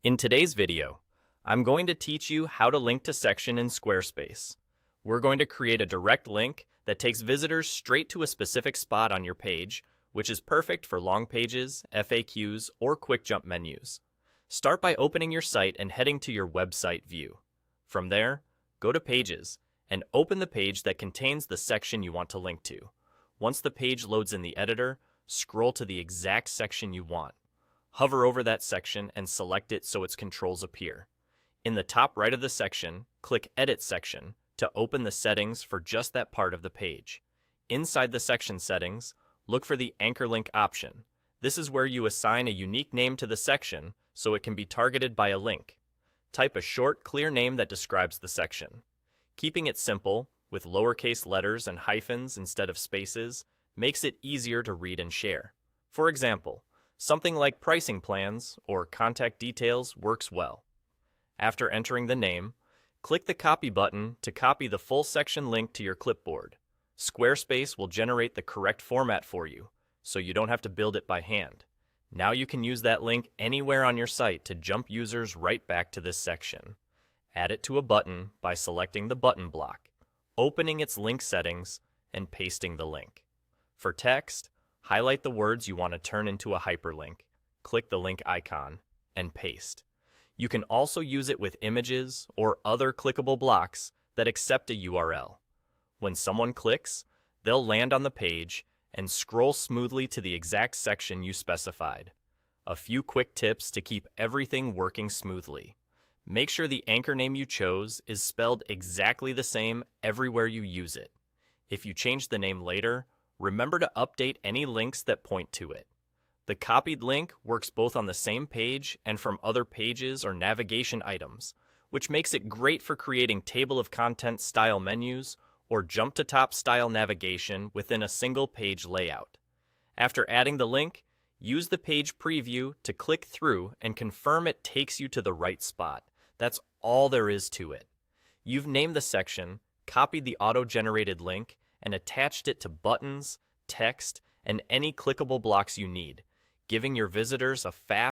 In today's video, I'm going to teach you how to link to section in Squarespace. We're going to create a direct link that takes visitors straight to a specific spot on your page, which is perfect for long pages, FAQs, or quick jump menus. Start by opening your site and heading to your website view. From there, go to Pages and open the page that contains the section you want to link to. Once the page loads in the editor, scroll to the exact section you want. Hover over that section and select it so its controls appear. In the top right of the section, click Edit Section to open the settings for just that part of the page. Inside the section settings, look for the Anchor Link option. This is where you assign a unique name to the section so it can be targeted by a link. Type a short, clear name that describes the section. Keeping it simple, with lowercase letters and hyphens instead of spaces, makes it easier to read and share. For example, something like pricing plans or contact details works well. After entering the name, click the Copy button to copy the full section link to your clipboard. Squarespace will generate the correct format for you, so you don't have to build it by hand. Now you can use that link anywhere on your site to jump users right back to this section. Add it to a button by selecting the button block, opening its link settings, and pasting the link. For text, highlight the words you want to turn into a hyperlink, click the link icon, and paste. You can also use it with images or other clickable blocks that accept a URL. When someone clicks, they'll land on the page and scroll smoothly to the exact section you specified. A few quick tips to keep everything working smoothly. Make sure the anchor name you chose is spelled exactly the same everywhere you use it. If you change the name later, remember to update any links that point to it. The copied link works both on the same page and from other pages or navigation items, which makes it great for creating table of contents style menus or jump to top style navigation within a single page layout. After adding the link, use the page preview to click through and confirm it takes you to the right spot. That's all there is to it. You've named the section, copied the auto-generated link, and attached it to buttons, text, and any clickable blocks you need, giving your visitors a fast